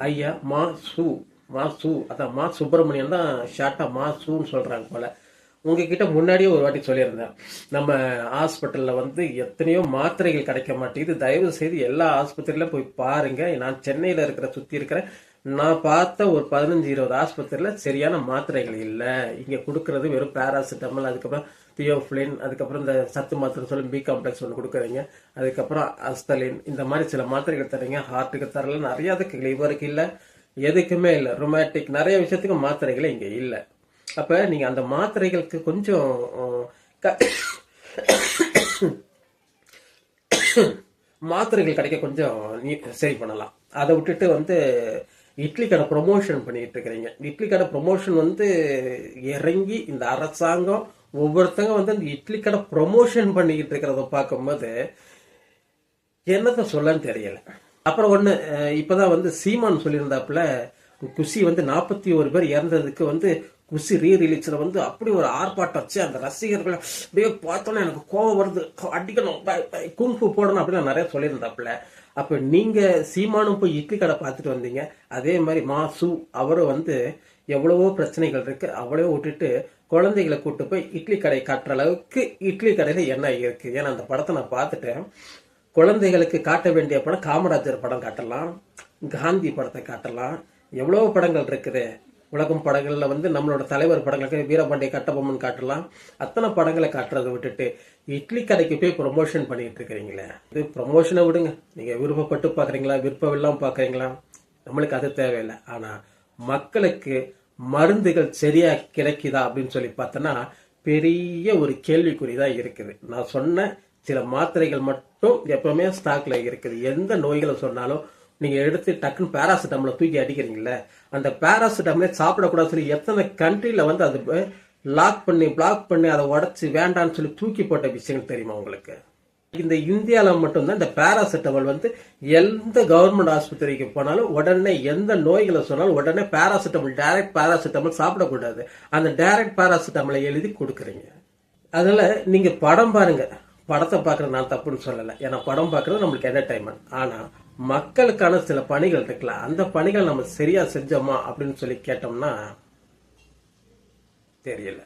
ஐயா மா சு அதான் மா சுப்பிரமணியன் தான் ஷார்ட்டா மா சூன்னு சொல்றாங்க போல. உங்ககிட்ட முன்னாடியே ஒரு வாட்டி சொல்லியிருந்தேன், நம்ம ஹாஸ்பிட்டல்ல வந்து எத்தனையோ மாத்திரைகள் கிடைக்க மாட்டேங்குது, தயவு செய்து எல்லா ஆஸ்பத்திரியில போய் பாருங்க. நான் சென்னையில சுத்தி இருக்கிற நான் பார்த்த ஒரு 15-20 ஆஸ்பத்திரியில சரியான மாத்திரைகள் இல்லை. இங்க கொடுக்கறது வெறும் பேராசிட்டமல், அதுக்கப்புறம் தியோஃபிலின், அதுக்கப்புறம் இந்த சத்து மாத்திரை சொல்லி பி காம்ப்ளெக்ஸ் ஒன்று கொடுக்குறீங்க, அதுக்கப்புறம் அஸ்தலின், இந்த மாதிரி சில மாத்திரைகள் தரீங்க. ஹார்ட்டுக்கு தரல, நிறைய அதுக்கு லிவருக்கு இல்லை, எதுக்குமே இல்லை. ரொமாட்டிக் நிறைய விஷயத்துக்கு மாத்திரைகளே இங்க இல்லை. அப்ப நீங்க அந்த மாத்திரைகளுக்கு கொஞ்சம் மாத்திரைகள் கிடைக்க கொஞ்சம் சரி பண்ணலாம். அதை விட்டுட்டு வந்து இட்லி கடை ப்ரொமோஷன் பண்ணிட்டு இருக்கிறீங்க. இட்லி கடை ப்ரொமோஷன் வந்து இறங்கி இந்த அரசாங்கம் ஒவ்வொருத்தங்க வந்து அந்த இட்லி கடை ப்ரொமோஷன் பண்ணிக்கிட்டு இருக்கிறத பார்க்கும்போது என்னத்த சொல்லன்னு தெரியல. அப்புறம் ஒண்ணு, இப்பதான் வந்து சீமான் சொல்லியிருந்தாப்புல, குஷி வந்து 41 பேர் இறந்ததுக்கு வந்து குஷி ரீரிலீஸ்ல வந்து அப்படி ஒரு ஆர்ப்பாட்டம் வச்சு அந்த ரசிகர்களை அப்படியே பார்த்தோன்னா எனக்கு கோவம் வருது, அடிக்கணும், குங்ஃபு போடணும் அப்படின்னு நிறைய சொல்லியிருந்தாப்புல. அப்ப நீங்க சீமானும் போய் இட்லி கடை பார்த்துட்டு வந்தீங்க, அதே மாதிரி மாசு அவரும் வந்து எவ்வளவோ பிரச்சனைகள் இருக்கு, அவ்வளவோ விட்டுட்டு குழந்தைகளை கூட்டு போய் இட்லி கடை காட்டுற அளவுக்கு இட்லி கடையில என்ன இருக்கு. ஏன்னா அந்த படத்தை நான் பார்த்துட்டேன். குழந்தைகளுக்கு காட்ட வேண்டிய படம் காமராஜர் படம் காட்டலாம், காந்தி படத்தை காட்டலாம், எவ்வளவு படங்கள் இருக்குது. உலகம் படங்கள்ல வந்து நம்மளோட தலைவர் படங்களுக்கு வீரபாண்டிய கட்டபொம்மன் காட்டலாம். அத்தனை படங்களை காட்டுறதை விட்டுட்டு இட்லி கடைக்கு போய் ப்ரொமோஷன் பண்ணிட்டு இருக்கிறீங்களே, இது ப்ரொமோஷனை விடுங்க. நீங்க விருப்பப்பட்டு பாக்குறீங்களா, விருப்பம் இல்லாம பாக்குறீங்களா, நம்மளுக்கு அது தேவையில்லை. ஆனா மக்களுக்கு மருந்துகள் சரியா கிடைக்குதா அப்படின்னு சொல்லி பார்த்தோன்னா பெரிய ஒரு கேள்விக்குறிதான் இருக்குது. நான் சொன்ன சில மாத்திரைகள் மட்டும் எப்பவுமே ஸ்டாக்ல இருக்குது. எந்த நோய்களை சொன்னாலும் நீங்க எடுத்து டக்குன்னு பேராசிட்டமலை தூக்கி அடிக்கிறீங்களே, அந்த பேராசிட்டமலே சாப்பிடக்கூடாது சொல்லி எத்தனை கண்ட்ரில வந்து அது பிளாக் பண்ணி அதை உடச்சு வேண்டான்னு சொல்லி தூக்கி போட்ட விஷயம் தெரியுமா உங்களுக்கு? இந்த இந்தியால மட்டும்தான் இந்த பேராசிட்டமல் வந்து எந்த கவர்மெண்ட் ஆஸ்பத்திரிக்கு போனாலும் உடனே எந்த நோய்களை சொன்னாலும் உடனே பேராசிட்டமல், டைரக்ட் பேராசிட்டமல் சாப்பிடக்கூடாது, அந்த டைரக்ட் பேராசிட்டமலை எழுதி கொடுக்குறீங்க. அதனால நீங்க படம் பாருங்க, படத்தை பார்க்கறது நான் தப்புன்னு சொல்லலை, ஏன்னா படம் பார்க்கறது நம்மளுக்கு என்டர்டைன்மெண்ட். ஆனா மக்களுக்கான சில பணிகள் இருக்குல்ல, அந்த பணிகள் நம்ம சரியா செஞ்சோமா அப்படின்னு சொல்லி கேட்டோம்னா தெரியல.